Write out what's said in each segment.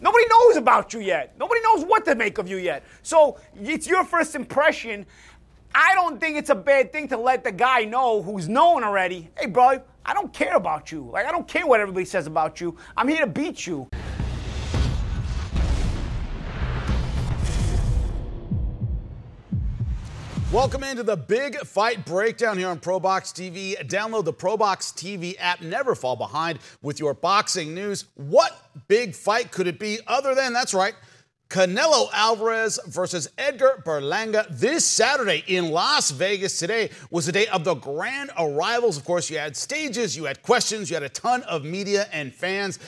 Nobody knows about you yet. Nobody knows what to make of you yet. So it's your first impression. I don't think it's a bad thing to let the guy know who's known already, hey, bro, I don't care about you. Like, I don't care what everybody says about you. I'm here to beat you. Welcome into the Big Fight Breakdown here on ProBox TV. Download the ProBox TV app. Never fall behind with your boxing news. What big fight could it be other than, that's right, CANELO Alvarez versus Edgar Berlanga this Saturday in Las Vegas. Today was the day of the grand arrivals. Of course, you had stages, you had questions, you had a ton of media and fans.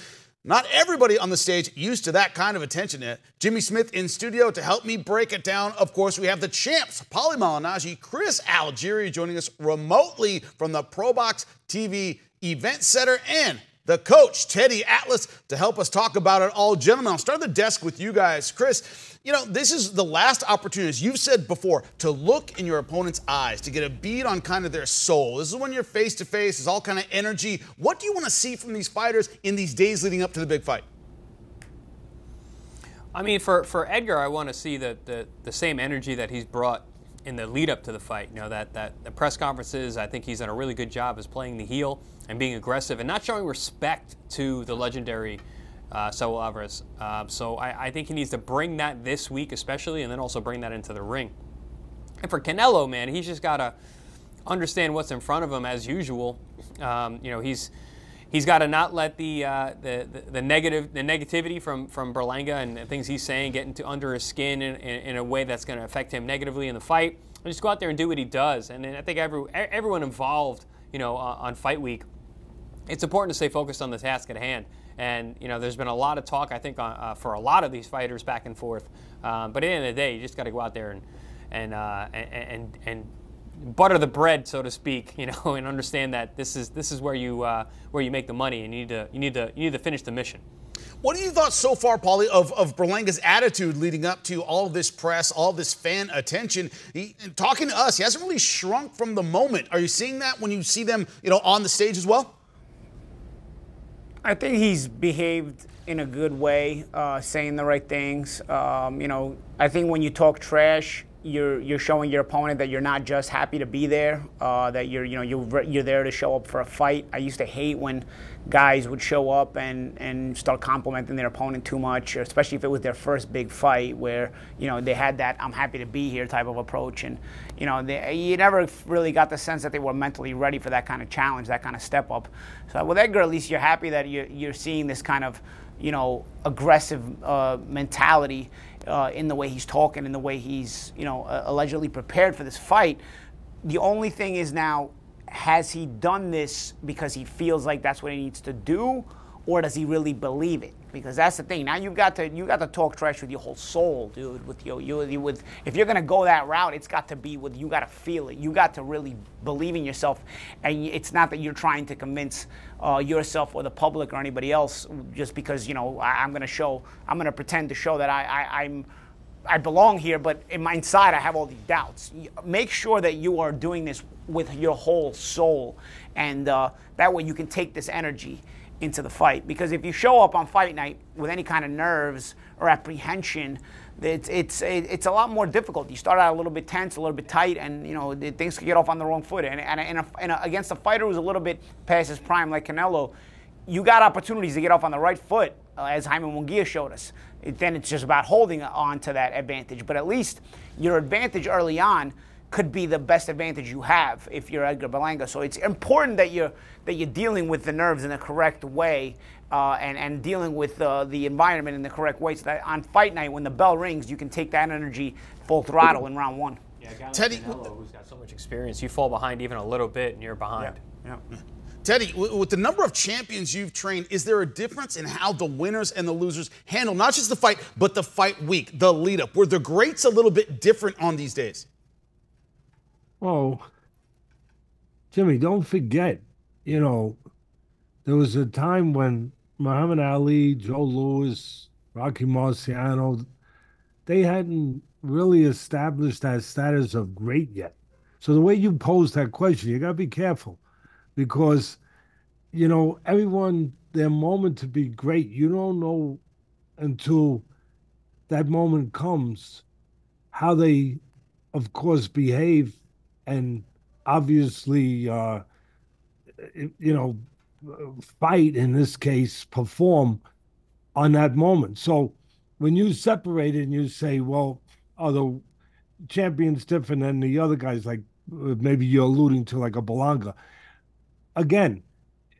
Not everybody on the stage used to that kind of attention. Jimmy Smith in studio to help me break it down. Of course, we have the champs, Paulie Malignaggi, Chris Algieri joining us remotely from the ProBox TV event center, and the coach, Teddy Atlas, to help us talk about it all. Gentlemen, I'll start the desk with you guys. Chris, you know, this is the last opportunity, as you've said before, to look in your opponent's eyes, to get a bead on kind of their soul. This is when you're face-to-face, there's all kind of energy. What do you want to see from these fighters in these days leading up to the big fight? I mean, for Edgar, I want to see the same energy that he's brought in the lead up to the fight. You know, that the press conferences, I think he's done a really good job as playing the heel and being aggressive and not showing respect to the legendary Saul Alvarez. So I think he needs to bring that this week especially, and then also bring that into the ring. And for Canelo, man, he's just got to understand what's in front of him as usual. You know, he's got to not let the negativity from Berlanga and things he's saying get into under his skin in a way that's going to affect him negatively in the fight. And just go out there and do what he does. And I think everyone involved, you know, on fight week, it's important to stay focused on the task at hand. And you know, there's been a lot of talk, I think, for a lot of these fighters back and forth. But at the end of the day, you just got to go out there and butter the bread, so to speak, you know, and understand that this is where you make the money, and you need to finish the mission. What have you thought so far, Paulie, of Berlanga's attitude leading up to all this press, all this fan attention? Talking to us, he hasn't really shrunk from the moment. Are you seeing that when you see them, you know, on the stage as well? I think he's behaved in a good way, saying the right things. You know, I think when you talk trash, you're showing your opponent that you're not just happy to be there, that you're there to show up for a fight. I used to hate when guys would show up and start complimenting their opponent too much, especially if it was their first big fight, where you know they had that "I'm happy to be here" type of approach, and you know you never really got the sense that they were mentally ready for that kind of challenge, that kind of step up. So with Edgar, at least you're happy that you're seeing this kind of, you know, aggressive mentality in the way he's talking, in the way he's, you know, allegedly prepared for this fight. The only thing is now, has he done this because he feels like that's what he needs to do, or does he really believe it? Because that's the thing. Now you got to talk trash with your whole soul, dude. If you're gonna go that route, it's got to be with, you got to feel it. You got to really believe in yourself, and it's not that you're trying to convince yourself or the public or anybody else just because, you know, I'm gonna pretend to show that I belong here, but inside I have all these doubts. Make sure that you are doing this with your whole soul, and that way you can take this energy into the fight. Because if you show up on fight night with any kind of nerves or apprehension, it's a lot more difficult. You start out a little bit tense, a little bit tight, and you know things could get off on the wrong foot. And against a fighter who's a little bit past his prime like Canelo, you got opportunities to get off on the right foot, as Jaime Munguia showed us. Then it's just about holding on to that advantage. But at least your advantage early on could be the best advantage you have if you're Edgar Berlanga. So it's important that you're dealing with the nerves in the correct way, and dealing with the environment in the correct way, so that on fight night, when the bell rings, you can take that energy full throttle in round one. Yeah, a guy like Canelo, who's got so much experience, you fall behind even a little bit and you're behind. Yeah. Teddy, with the number of champions you've trained, is there a difference in how the winners and the losers handle not just the fight, but the fight week, the lead up? Were the greats a little bit different on these days? Oh, Jimmy, don't forget, you know, there was a time when Muhammad Ali, Joe Louis, Rocky Marciano, they hadn't really established that status of great yet. So the way you pose that question, you got to be careful, because, you know, everyone, their moment to be great, you don't know until that moment comes. How they, of course, behave and obviously, fight, in this case, perform on that moment. So when you separate it and you say, well, are the champions different than the other guys, like maybe you're alluding to like a Belanga? Again,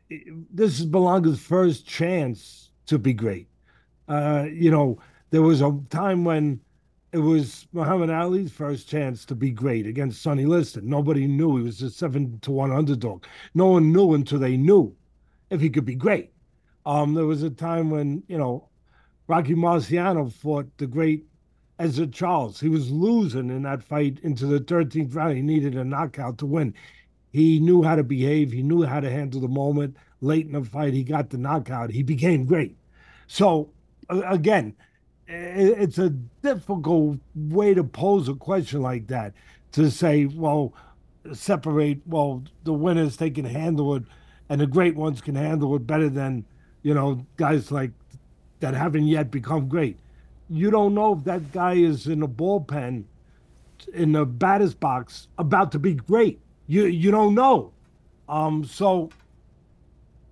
this is Belanga's first chance to be great. There was a time when it was Muhammad Ali's first chance to be great against Sonny Liston. Nobody knew he was a 7-1 underdog. No one knew until they knew if he could be great. There was a time when, Rocky Marciano fought the great Ezra Charles. He was losing in that fight into the 13th round. He needed a knockout to win. He knew how to behave. He knew how to handle the moment. Late in the fight, he got the knockout. He became great. So, again, it's a difficult way to pose a question like that, to say, well, separate, well, the winners, they can handle it, and the great ones can handle it better than, guys like that haven't yet become great. You don't know if that guy is in the bullpen, in the batter's box, about to be great. You don't know. So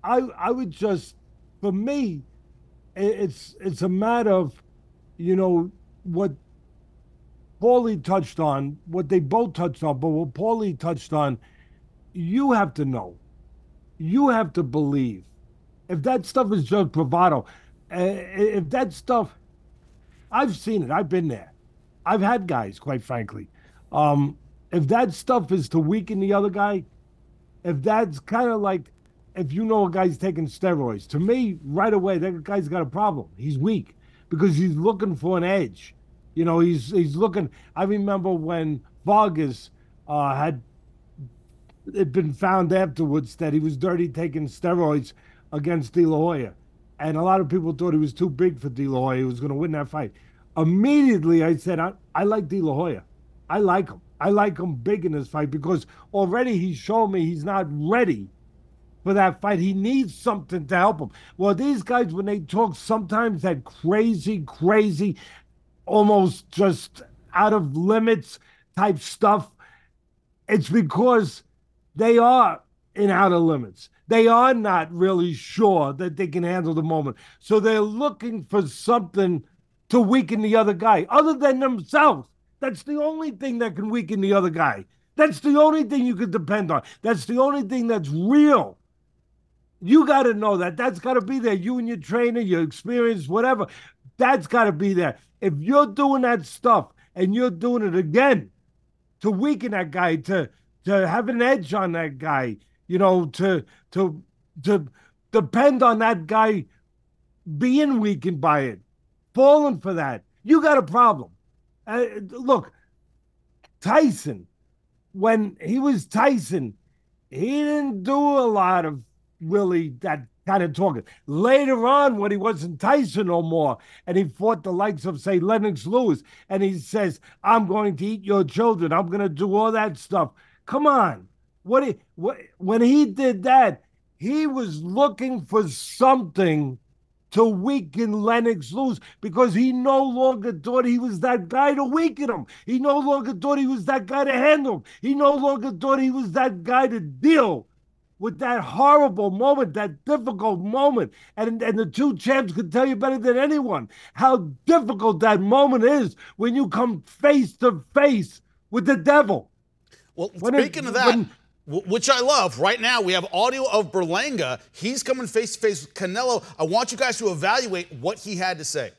I would just, for me, it's a matter of, what Paulie touched on, what they both touched on, but what Paulie touched on, you have to know. You have to believe. If that stuff is just bravado, if that stuff, I've seen it, I've been there. I've had guys, quite frankly. If that stuff is to weaken the other guy, if that's kind of like, if a guy's taking steroids, to me, right away, that guy's got a problem. He's weak because he's looking for an edge. He's looking. I remember when Vargas had it been found afterwards that he was dirty taking steroids against De La Hoya. And a lot of people thought he was too big for De La Hoya. He was going to win that fight. Immediately, I said, I like De La Hoya. I like him. I like him big in this fight because already he's shown me he's not ready for that fight. He needs something to help him. Well, these guys, when they talk, sometimes that crazy, almost just out of limits type stuff, it's because they are in outer limits. They are not really sure that they can handle the moment. So they're looking for something to weaken the other guy, other than themselves. That's the only thing that can weaken the other guy. That's the only thing you can depend on. That's the only thing that's real. You got to know that. That's got to be there. You and your trainer, your experience, whatever, that's got to be there. If you're doing that stuff and you're doing it again to weaken that guy, to have an edge on that guy, to depend on that guy being weakened by it, falling for that, you got a problem. Look, Tyson, when he was Tyson, he didn't do a lot of really that kind of talking. Later on, when he wasn't Tyson no more, and he fought the likes of, say, Lennox Lewis, and he says, I'm going to eat your children, I'm going to do all that stuff. Come on. When he did that, he was looking for something to weaken Lennox Lewis because he no longer thought he was that guy to weaken him. He no longer thought he was that guy to handle him. He no longer thought he was that guy to deal with that horrible moment, that difficult moment. And the two champs can tell you better than anyone how difficult that moment is when you come face to face with the devil. Well, speaking of that, which I love, right now we have audio of Berlanga. He's coming face to face with Canelo. I want you guys to evaluate what he had to say.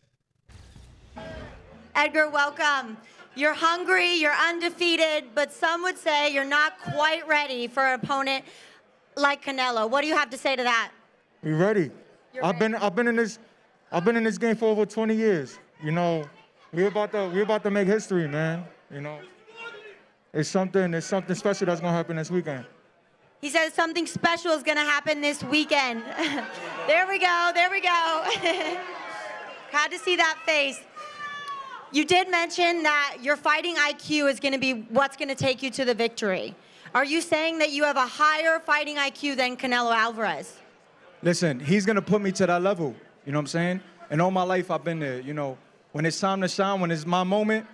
Edgar, welcome. You're hungry, you're undefeated, but some would say you're not quite ready for an opponent like Canelo. What do you have to say to that? We ready. I've been in this game for over 20 years. We're about to make history, man. It's something special that's gonna happen this weekend. He says something special is gonna happen this weekend. There we go. Had to see that face. You did mention that your fighting IQ is gonna be what's gonna take you to the victory. Are you saying that you have a higher fighting IQ than Canelo Alvarez? Listen, he's gonna put me to that level. You know what I'm saying? And all my life, I've been there. You know, when it's time to shine, when it's my moment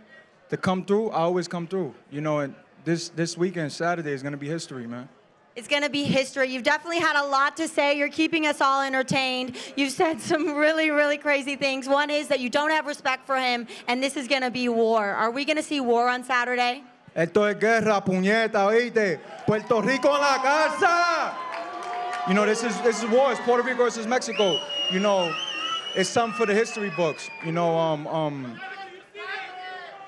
to come through, I always come through. You know, and this weekend, Saturday, is going to be history, man. It's going to be history. You've definitely had a lot to say. You're keeping us all entertained. You've said some really, really crazy things. One is that you don't have respect for him, and this is going to be war. Are we going to see war on Saturday? Esto es guerra, puñeta, oíste. Puerto Rico en la casa. You know, this is war. It's Puerto Rico versus Mexico. You know, it's something for the history books. You know,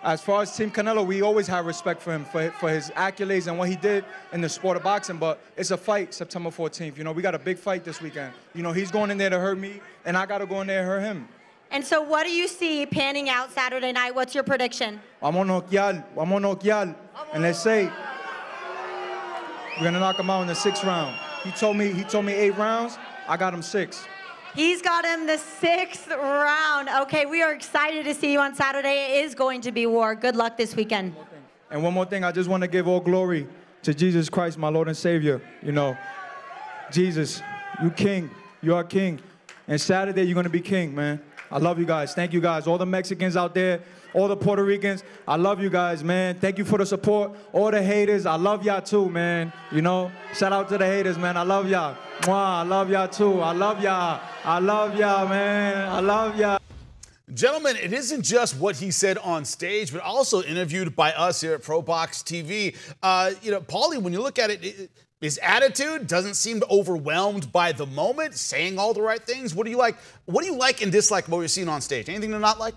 as far as Team Canelo, we always have respect for him, for his accolades and what he did in the sport of boxing, but it's a fight September 14th. You know, we got a big fight this weekend. You know, he's going in there to hurt me, and I got to go in there and hurt him. And so what do you see panning out Saturday night? What's your prediction? Vamos a noquear. And let's say, we're going to knock him out in the 6th round. He told me 8 rounds. I got him 6. He's got him the 6th round. Okay, we are excited to see you on Saturday. It is going to be war. Good luck this weekend. And one more thing, I just want to give all glory to Jesus Christ, my Lord and Savior. You know, Jesus, you king. You are king. And Saturday, you're going to be king, man. I love you guys. Thank you guys. All the Mexicans out there, all the Puerto Ricans, I love you guys, man. Thank you for the support. All the haters, I love y'all too, man. You know, shout out to the haters, man. I love y'all. Mwah, I love y'all too. I love y'all. I love y'all, man. I love y'all. Gentlemen, it isn't just what he said on stage, but also interviewed by us here at ProBox TV. You know, Paulie, when you look at it, his attitude doesn't seem overwhelmed by the moment, saying all the right things. What do you like? What do you like and dislike about what you're seeing on stage? Anything to not like?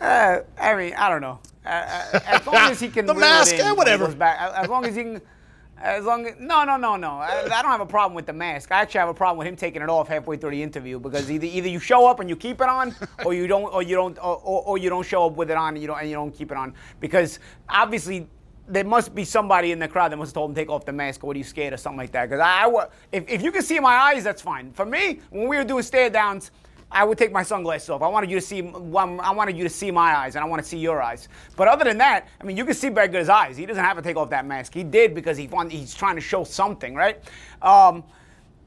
I mean, I don't know. As long as he can the reel mask, it in, whatever. Goes back, as long as he can. No. I don't have a problem with the mask. I actually have a problem with him taking it off halfway through the interview because either you show up and you keep it on, or you don't show up with it on and you don't keep it on, because obviously there must be somebody in the crowd that must have told him to take off the mask, or what, are you scared or something like that? Because if you can see my eyes, that's fine. For me, when we were doing stare downs, I would take my sunglasses off. I wanted you to see my eyes, and I want to see your eyes. But other than that, I mean, you can see Berger's eyes. He doesn't have to take off that mask. He did because he's trying to show something, right?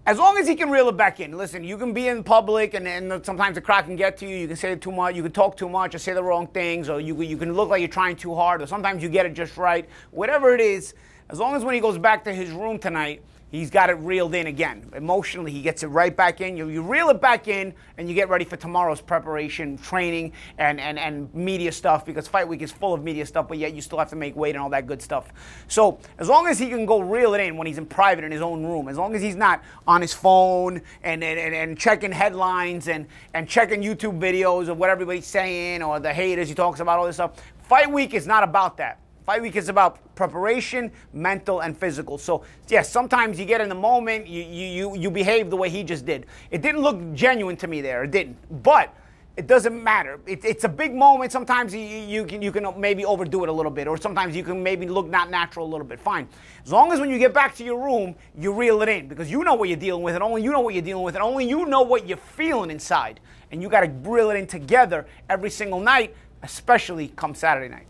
As long as he can reel it back in. Listen, you can be in public, and sometimes the crowd can get to you. You can say too much. You can talk too much or say the wrong things, or you can look like you're trying too hard, or sometimes you get it just right. Whatever it is, as long as when he goes back to his room tonight, he's got it reeled in again. Emotionally, he gets it right back in. You reel it back in, and you get ready for tomorrow's preparation, training, and media stuff, because Fight Week is full of media stuff, but yet you still have to make weight and all that good stuff. So as long as he can go reel it in when he's in private in his own room, as long as he's not on his phone and checking headlines and checking YouTube videos of what everybody's saying, or the haters, he talks about all this stuff. Fight Week is not about that. Fight Week is about preparation, mental and physical. So yes, sometimes you get in the moment, you behave the way he just did. It didn't look genuine to me there, it didn't. But it doesn't matter. It's a big moment. Sometimes you can maybe overdo it a little bit, or sometimes you can maybe look not natural a little bit. Fine. As long as when you get back to your room, you reel it in, because you know what you're dealing with, and only you know what you're dealing with, and only you know what you're feeling inside. And you got to reel it in together every single night, especially come Saturday night.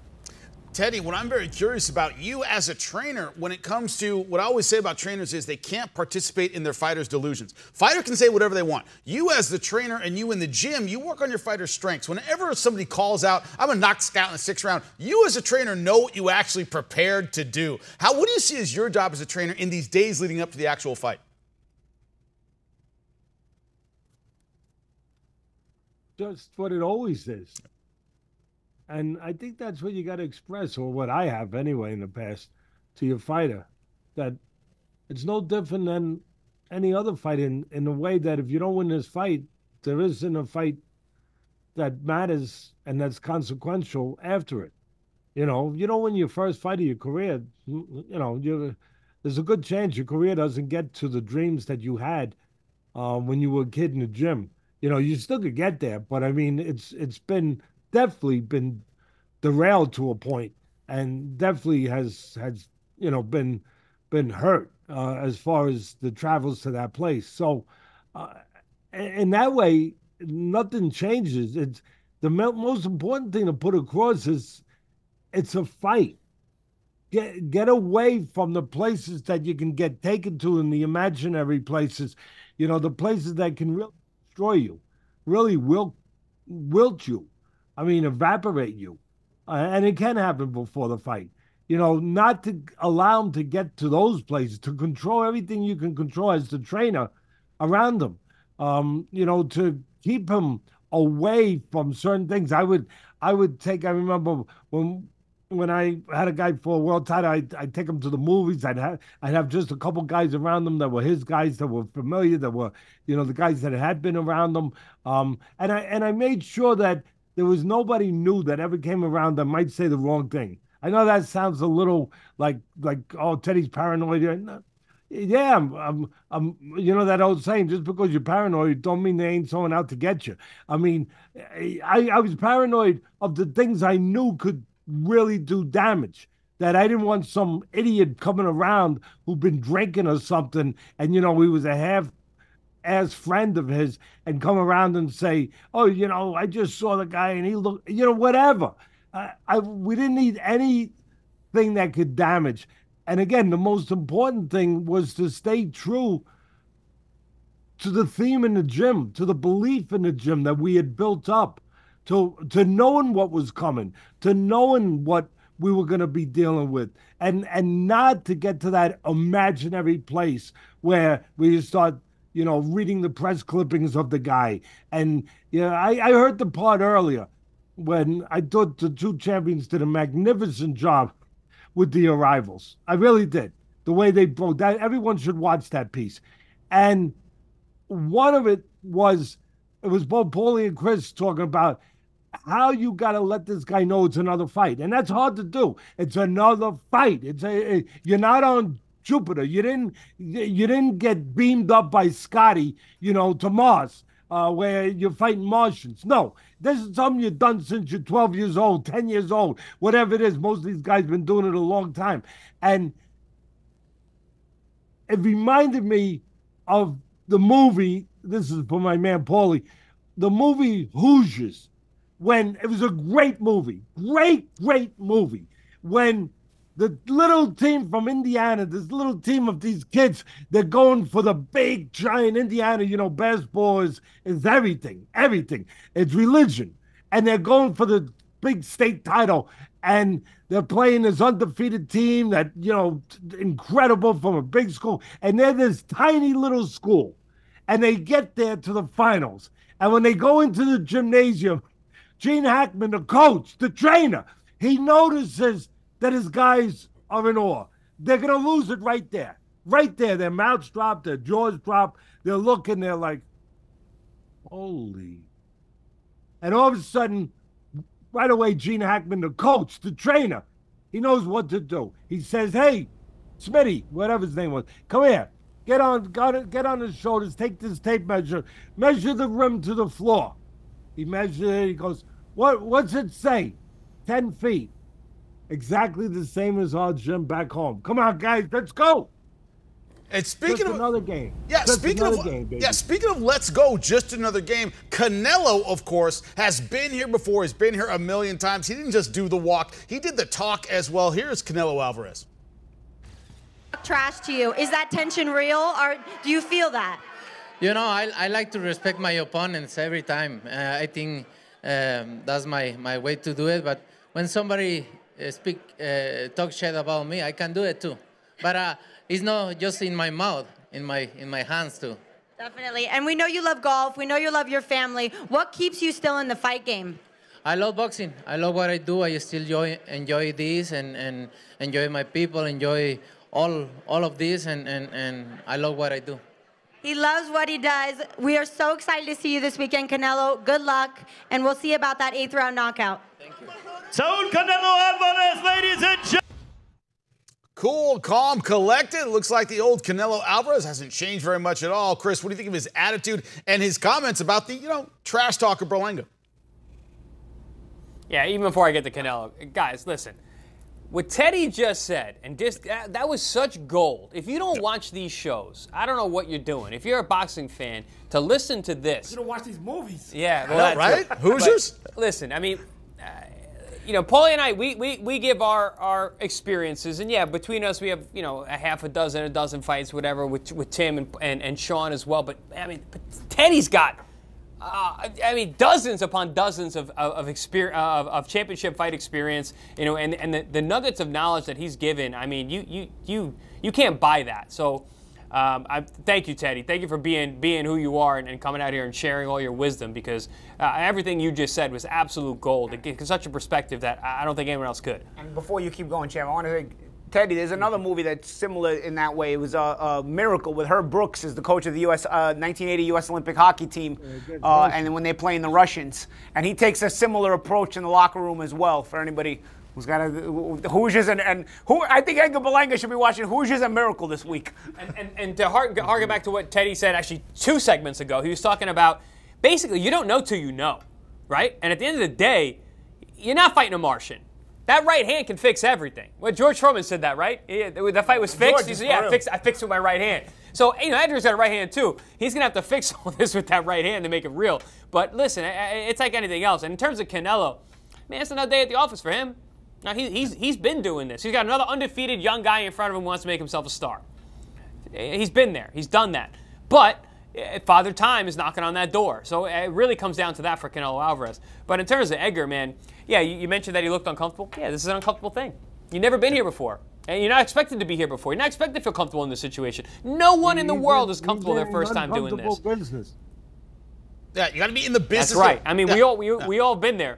Teddy, what I'm very curious about, you as a trainer, when it comes to what I always say about trainers is they can't participate in their fighters' delusions. Fighter can say whatever they want. You as the trainer and you in the gym, you work on your fighter's strengths. Whenever somebody calls out, I'm a knock scout in the 6th round, you as a trainer know what you actually prepared to do. What do you see as your job as a trainer in these days leading up to the actual fight? Just what it always is. And I think that's what you got to express, or what I have anyway in the past, to your fighter, that it's no different than any other fight in the way that if you don't win this fight, there isn't a fight that matters and that's consequential after it. You know, if you don't win your first fight of your career, there's a good chance your career doesn't get to the dreams that you had when you were a kid in the gym. You know, you still could get there, but I mean, it's definitely been derailed to a point, and definitely has been hurt as far as the travels to that place. So in that way, nothing changes. It's the most important thing to put across is it's a fight. Get away from the places that you can get taken to in the imaginary places, the places that can really destroy you. really wilt you. I mean, evaporate you. And it can happen before the fight. You know, not to allow them to get to those places, to control everything you can control as the trainer around them. You know, to keep him away from certain things. I would take, I remember when I had a guy for a world title, I'd take him to the movies. I'd have just a couple guys around him that were his guys, that were familiar, that were, you know, the guys that had been around them. And I made sure that there was nobody new that ever came around that might say the wrong thing. I know that sounds a little like oh, Teddy's paranoid. Yeah, I'm you know that old saying, just because you're paranoid don't mean there ain't someone out to get you. I mean, I was paranoid of the things I knew could really do damage, that I didn't want some idiot coming around who'd been drinking or something, and, you know, he was a half-ass friend of his, and come around and say, oh, you know, I just saw the guy and he looked, you know, whatever. We didn't need anything that could damage. And again, the most important thing was to stay true to the theme in the gym, to the belief in the gym that we had built up, to knowing what was coming, to knowing what we were going to be dealing with, and not to get to that imaginary place where we start, you know, reading the press clippings of the guy. And, you know, I heard the part earlier when I thought the two champions did a magnificent job with the arrivals. I really did. The way they broke that, everyone should watch that piece. And one of it was both Paulie and Chris talking about how you got to let this guy know it's another fight. And that's hard to do. It's another fight. You're not on Jupiter. You didn't get beamed up by Scotty, you know, to Mars, where you're fighting Martians. No, this is something you've done since you're 12 years old, 10 years old, whatever it is. Most of these guys been doing it a long time. And it reminded me of the movie, this is for my man Paulie, the movie Hoosiers, when it was a great movie, great movie, when the little team from Indiana, this little team of these kids, they're going for the big, giant Indiana, you know, basketball is everything. It's religion. And they're going for the big state title. And they're playing this undefeated team that, you know, incredible from a big school. And they're this tiny little school. And they get there to the finals. And when they go into the gymnasium, Gene Hackman, the coach, the trainer, he notices that his guys are in awe. They're going to lose it right there. Right there. Their mouths drop, their jaws drop. They're looking, they're like, holy. And all of a sudden, right away, Gene Hackman, the coach, the trainer, he knows what to do. He says, hey, Smitty, whatever his name was, come here. Get on his shoulders, take this tape measure, measure the rim to the floor. He measures it, he goes, what's it say? 10 feet. Exactly the same as our gym back home. Come on, guys, let's go. And speaking of another game. Yeah, speaking of let's go, just another game. CANELO, of course, has been here before. He's been here a million times. He didn't just do the walk, he did the talk as well. Here's CANELO Alvarez. Trash to you. Is that tension real, or do you feel that? You know, I like to respect my opponents every time. I think that's my way to do it. But when somebody talk shit about me, I can do it too. But it's not just in my mouth, in my hands too. Definitely. And we know you love golf. We know you love your family. What keeps you still in the fight game? I love boxing. I love what I do. I still enjoy this and enjoy my people, enjoy all of this, and I love what I do. He loves what he does. We are so excited to see you this weekend, CANELO. Good luck, and we'll see you about that 8th round knockout. Thank you. Saul Canelo Alvarez, ladies and gentlemen. Cool, calm, collected. Looks like the old Canelo Alvarez hasn't changed very much at all. Chris, what do you think of his attitude and his comments about the, you know, trash talker Berlanga? Yeah, even before I get to Canelo, guys, listen. What Teddy just said, and that was such gold. If you don't watch these shows, I don't know what you're doing. If you're a boxing fan, to listen to this. You don't watch these movies. Yeah, well, right? Hoosiers? Listen, I mean, you know, Paulie and I, we give our experiences, and yeah, between us we have, you know, a dozen fights, whatever, with Tim and Sean as well. But I mean, Teddy's got I mean, dozens upon dozens of experience, of championship fight experience, you know, and the nuggets of knowledge that he's given. I mean, you can't buy that. So, thank you, Teddy. Thank you for being who you are and coming out here and sharing all your wisdom, because everything you just said was absolute gold. It gives such a perspective that I don't think anyone else could. And before you keep going, Champ, I want to say, Teddy, there's another movie that's similar in that way. It was a Miracle with Herb Brooks as the coach of the 1980 U.S. Olympic hockey team, and then when they're playing the Russians. And he takes a similar approach in the locker room as well, for anybody who's got Hoosiers and who I think Edgar Berlanga should be watching Hoosiers and Miracle this week. And to harken back to what Teddy said actually 2 segments ago, he was talking about basically you don't know till you know, right? And at the end of the day, you're not fighting a Martian. That right hand can fix everything. Well, George Foreman said that, right? The fight was fixed. He said, "Yeah, I fixed with my right hand." So, you know, Edgar's got a right hand too. He's gonna have to fix all this with that right hand to make it real. But listen, it's like anything else. And in terms of Canelo, man, it's another day at the office for him. Now he's been doing this. He's got another undefeated young guy in front of him who wants to make himself a star. He's been there. He's done that. But Father Time is knocking on that door. So it really comes down to that for Canelo Alvarez. But in terms of Edgar, man, yeah, you mentioned that he looked uncomfortable. Yeah, this is an uncomfortable thing. You've never been here before. And you're not expected to be here before. You're not expected to feel comfortable in this situation. No one in the world is comfortable their first time doing this. Business. Yeah, you got to be in the business. That's right. I mean, we all been there.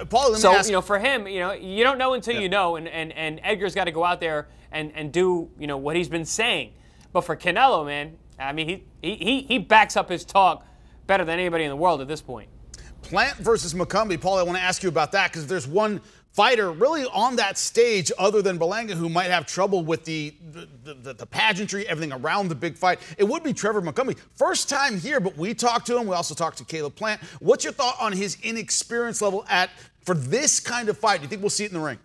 Paul, let me ask. You know, for him, you know, you don't know until you know, and Edgar's got to go out there and do, you know, what he's been saying. But for Canelo, man, I mean, he backs up his talk better than anybody in the world at this point. Plant versus McCumbee. Paul, I want to ask you about that, because if there's one fighter really on that stage other than Berlanga who might have trouble with the pageantry, everything around the big fight, it would be Trevor McCumbee. First time here, but we talked to him. We also talked to Caleb Plant. What's your thought on his inexperience level for this kind of fight? Do you think we'll see it in the ring?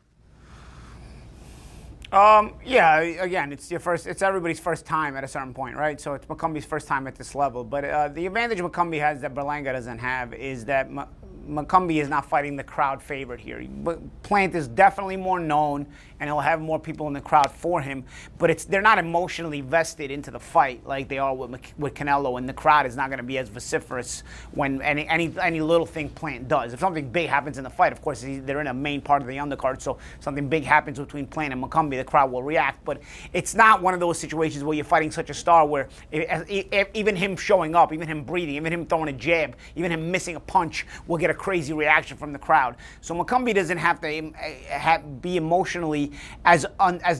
Yeah, again, it's everybody's first time at a certain point, right? So it's McCumbee's first time at this level. But the advantage McCumbee has that Berlanga doesn't have is that McCumbee is not fighting the crowd favorite here. Plant is definitely more known, and he'll have more people in the crowd for him. But they're not emotionally vested into the fight like they are with Canelo, and the crowd is not going to be as vociferous when any little thing Plant does. If something big happens in the fight, of course, they're in a main part of the undercard, so something big happens between Plant and McCumbee, the crowd will react. But it's not one of those situations where you're fighting such a star where even him showing up, even him breathing, even him throwing a jab, even him missing a punch will get a crazy reaction from the crowd. So McCumbee doesn't have to be emotionally as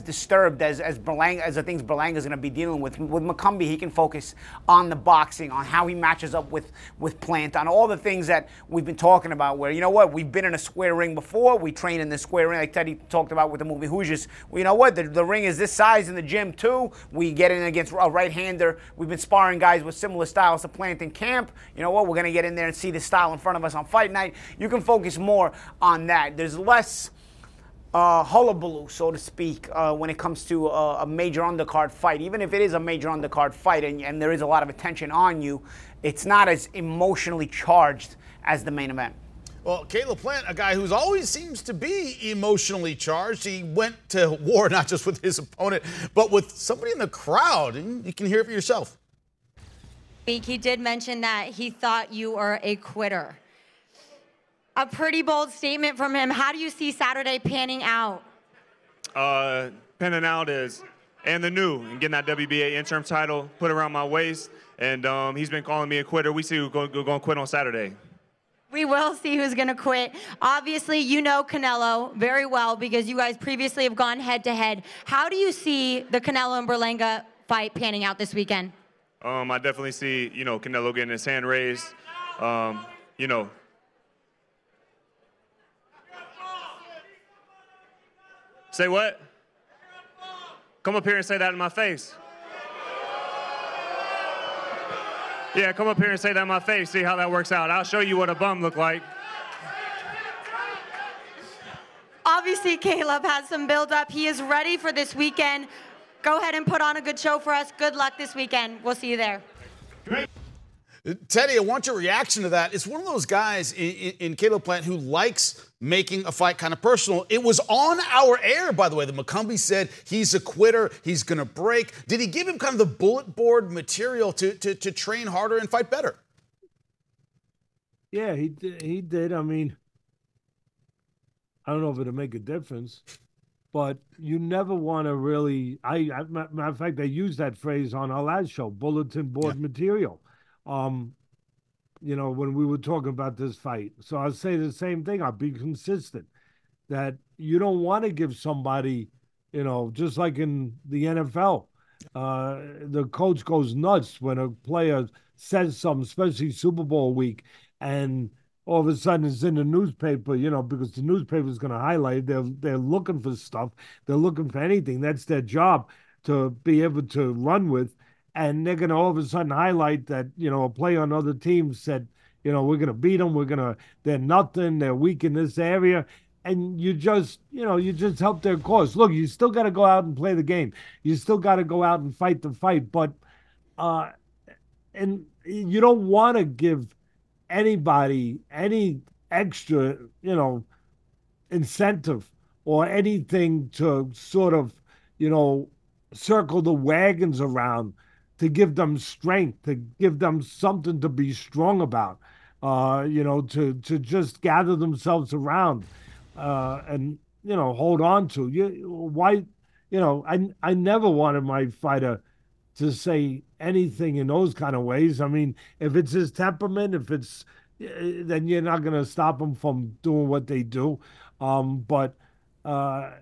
disturbed as the things Berlanga is going to be dealing with. With McCumbee, he can focus on the boxing, on how he matches up with Plant, on all the things that we've been talking about. Where, you know what, we've been in a square ring before. We train in the square ring, like Teddy talked about with the movie Hoosiers. Well, you know what, the ring is this size in the gym too. We get in against a right-hander. We've been sparring guys with similar styles to Plant in camp. You know what, we're going to get in there and see the style in front of us on fight night. You can focus more on that. There's less hullabaloo, so to speak, when it comes to a major undercard fight. Even if it is a major undercard fight and there is a lot of attention on you, it's not as emotionally charged as the main event. Well, Caleb Plant, a guy who's always seems to be emotionally charged. He went to war not just with his opponent, but with somebody in the crowd. And you can hear it for yourself. He did mention that he thought you were a quitter. A pretty bold statement from him. How do you see Saturday panning out? Panning out is and the new and getting that WBA interim title put around my waist. And he's been calling me a quitter. We see who's going to quit on Saturday. We will see who's going to quit. Obviously, you know Canelo very well because you guys previously have gone head-to-head. How do you see the Canelo and Berlanga fight panning out this weekend? I definitely see, you know, Canelo getting his hand raised. You know. Say what? Come up here and say that in my face. Yeah, come up here and say that in my face. See how that works out. I'll show you what a bum look like. Obviously, Caleb has some build-up. He is ready for this weekend. Go ahead and put on a good show for us. Good luck this weekend. We'll see you there. Great. Teddy, I want your reaction to that. It's one of those guys in Caleb Plant who likes making a fight kind of personal. It was on our air, by the way, that McCumbee said he's a quitter, he's going to break. Did he give him kind of the bullet board material to train harder and fight better? Yeah, he did. I mean, I don't know if it'll make a difference, but you never want to really. Matter of fact, I used that phrase on our last show, bulletin board material. When we were talking about this fight. So I'll say the same thing. I'll be consistent that you don't want to give somebody, just like in the NFL, the coach goes nuts when a player says something, especially Super Bowl week, and all of a sudden it's in the newspaper, because the newspaper is going to highlight. They're looking for stuff. They're looking for anything. That's their job to be able to run with. And they're going to all of a sudden highlight that, a player on other teams said, we're going to beat them. They're nothing. They're weak in this area. And you just help their cause. Look, you still got to go out and play the game. You still got to go out and fight the fight. But, and you don't want to give anybody any extra, incentive or anything to sort of, circle the wagons around, to give them strength, to give them something to be strong about, to just gather themselves around and, hold on to. I never wanted my fighter to say anything in those kind of ways. I mean, if it's his temperament, then you're not going to stop him from doing what they do. But I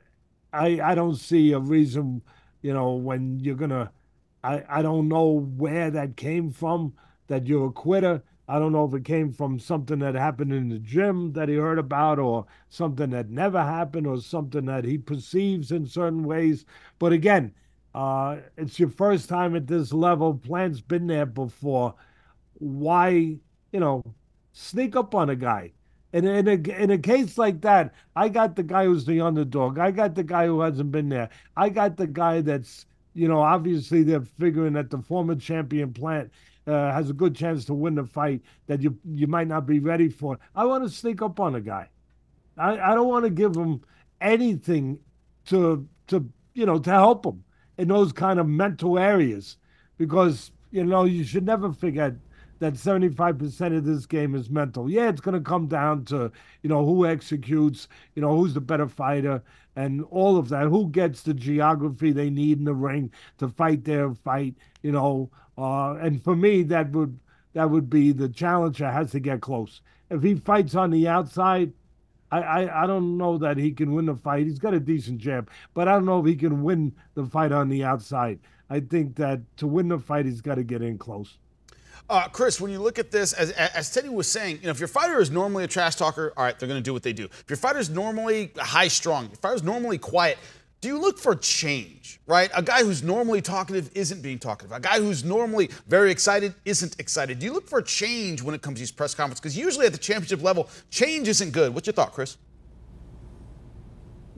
don't see a reason, when you're going to, I don't know where that came from, that you're a quitter. I don't know if it came from something that happened in the gym that he heard about, or something that never happened, or something that he perceives in certain ways. But again, it's your first time at this level. Plant's been there before. Why, sneak up on a guy? And in a case like that, I got the guy who's the underdog. I got the guy who hasn't been there. I got the guy that's, obviously they're figuring that the former champion Plant has a good chance to win the fight that you might not be ready for. I want to sneak up on a guy. I don't want to give him anything to help him in those kind of mental areas, because, you should never forget that 75% of this game is mental. Yeah, it's going to come down to, who executes, who's the better fighter, and all of that, who gets the geography they need in the ring to fight their fight, and for me, that would be the challenger has to get close. If he fights on the outside, I don't know that he can win the fight. He's got a decent jab, but I don't know if he can win the fight on the outside. I think that to win the fight, he's got to get in close. Chris, when you look at this, as Teddy was saying, if your fighter is normally a trash talker, all right, they're going to do what they do. If your fighter is normally high-strung, if your fighter is normally quiet, do you look for change, right? A guy who's normally talkative isn't being talkative. A guy who's normally very excited isn't excited. Do you look for change when it comes to these press conferences? Because usually at the championship level, change isn't good. What's your thought, Chris?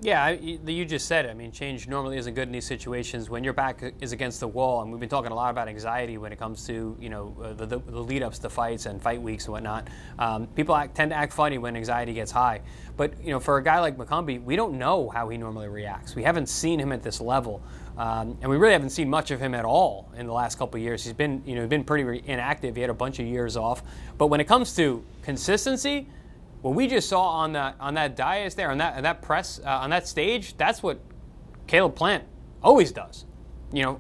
Yeah, you just said it. I mean, change normally isn't good in these situations when your back is against the wall. And we've been talking a lot about anxiety when it comes to, the lead-ups to fights and fight weeks and whatnot. People tend to act funny when anxiety gets high. But, for a guy like McCombie, we don't know how he normally reacts. We haven't seen him at this level. And we really haven't seen much of him at all in the last couple of years. He's been pretty inactive. He had a bunch of years off. But when it comes to consistency, what we just saw on that dais there, on that press, on that stage, that's what Caleb Plant always does.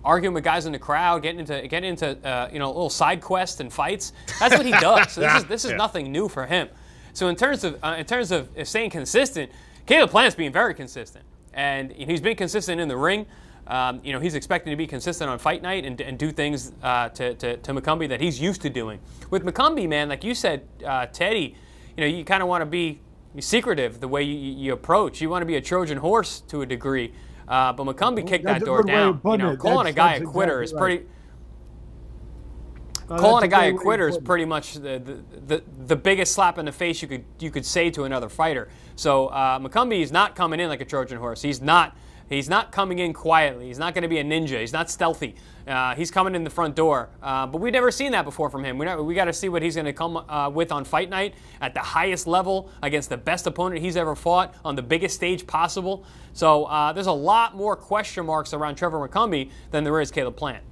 Arguing with guys in the crowd, getting into little side quests and fights. That's what he does. So this is nothing new for him. So in terms of staying consistent, Caleb Plant's being very consistent, and he's been consistent in the ring. He's expecting to be consistent on fight night and do things to McCombie that he's used to doing. With McCombie, man, like you said, Teddy. You kind of want to be secretive the way you approach. You want to be a Trojan horse to a degree. But McCombie kicked that door down. Calling a guy a quitter is pretty. Calling a guy a quitter is pretty much the biggest slap in the face you could say to another fighter. So McCombie is not coming in like a Trojan horse. He's not coming in quietly. He's not going to be a ninja. He's not stealthy. He's coming in the front door. But we've never seen that before from him. We got to see what he's going to come with on fight night at the highest level against the best opponent he's ever fought on the biggest stage possible. So there's a lot more question marks around Trevor McCombie than there is Caleb Plant.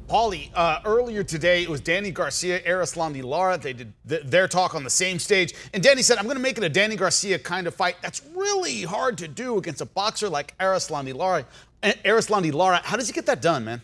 Paulie, earlier today, it was Danny Garcia, Erislandy Lara. They did their talk on the same stage. And Danny said, I'm going to make it a Danny Garcia kind of fight. That's really hard to do against a boxer like Erislandy Lara. How does he get that done, man?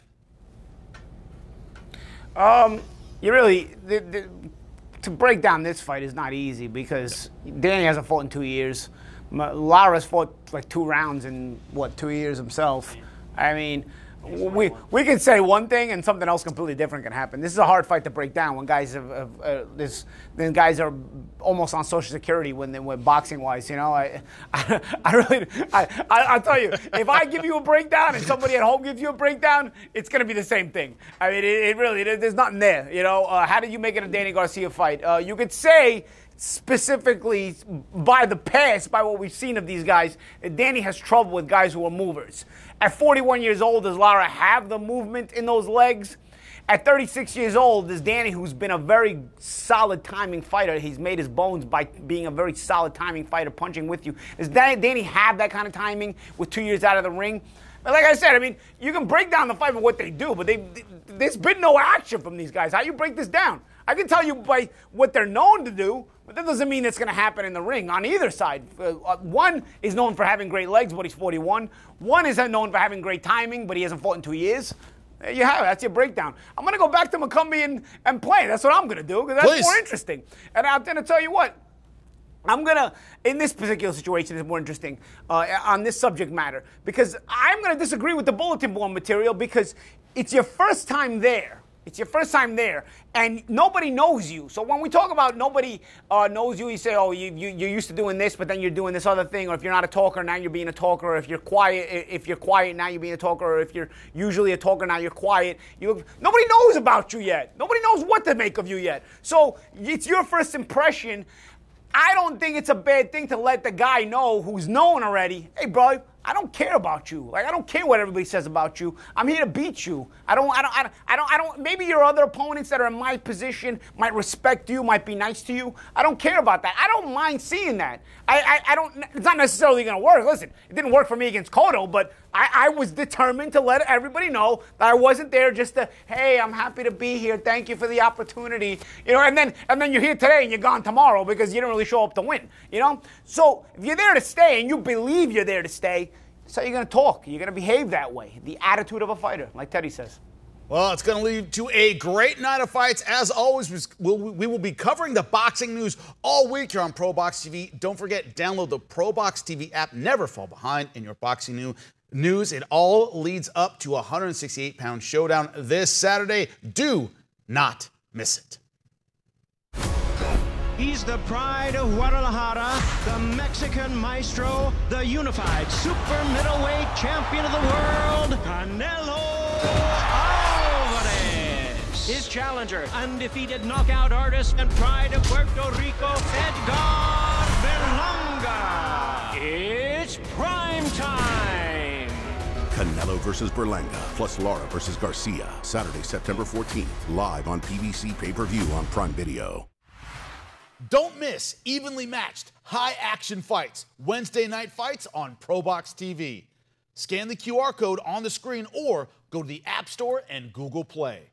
You really, to break down this fight is not easy because Danny hasn't fought in 2 years. Lara's fought like 2 rounds in, 2 years himself. I mean, we can say one thing and something else completely different can happen. This is a hard fight to break down when guys then guys are almost on Social Security when they went boxing wise. You know, I tell you, if I give you a breakdown and somebody at home gives you a breakdown, it's gonna be the same thing. I mean, it really there's nothing there. You know, how did you make it a Danny Garcia fight? You could say, specifically by the past, by what we've seen of these guys, Danny has trouble with guys who are movers. At 41 years old, does Lara have the movement in those legs? At 36 years old, does Danny, who's been a very solid timing fighter, he's made his bones by being a very solid timing fighter, punching with you. Does Danny have that kind of timing with 2 years out of the ring? But like I said, I mean, you can break down the fight with what they do, but there's been no action from these guys. How you break this down? I can tell you by what they're known to do, but that doesn't mean it's going to happen in the ring on either side. One is known for having great legs, but he's 41. One is known for having great timing, but he hasn't fought in 2 years. There you have it. That's your breakdown. I'm going to go back to McCumbee and play. That's what I'm going to do because that's more interesting. And I'm going to tell you what. I'm going to, in this particular situation, it's more interesting on this subject matter because I'm going to disagree with the bulletin board material because it's your first time there. It's your first time there, and nobody knows you. So when we talk about nobody knows you, you say, oh, you're used to doing this, but then you're doing this other thing, or if you're not a talker, now you're being a talker, or if you're quiet, now you're being a talker, or if you're usually a talker, now you're quiet. Nobody knows about you yet. Nobody knows what to make of you yet. So it's your first impression. I don't think it's a bad thing to let the guy know who's known already, hey, bro, I don't care about you. Like, I don't care what everybody says about you. I'm here to beat you. Maybe your other opponents that are in my position might respect you, might be nice to you. I don't care about that. I don't mind seeing that. It's not necessarily going to work. Listen, it didn't work for me against Cotto, but I was determined to let everybody know that I wasn't there just to, hey, I'm happy to be here. Thank you for the opportunity. You know, and then you're here today and you're gone tomorrow because you didn't really show up to win. You know? So if you're there to stay and you believe you're there to stay, so you're going to talk. You're going to behave that way. The attitude of a fighter, like Teddy says. Well, it's going to lead to a great night of fights. As always, we will be covering the boxing news all week here on ProBox TV. Don't forget, download the ProBox TV app. Never fall behind in your boxing news. It all leads up to a 168-pound showdown this Saturday. Do not miss it. He's the pride of Guadalajara, the Mexican maestro, the unified super middleweight champion of the world, CANELO Alvarez. His challenger, undefeated knockout artist and pride of Puerto Rico, EDGAR Berlanga. It's prime time. CANELO versus Berlanga, plus Lara versus Garcia, Saturday, September 14th, live on PBC pay-per-view on Prime Video. Don't miss evenly matched, high-action fights, Wednesday night fights on ProBox TV. Scan the QR code on the screen or go to the App Store and Google Play.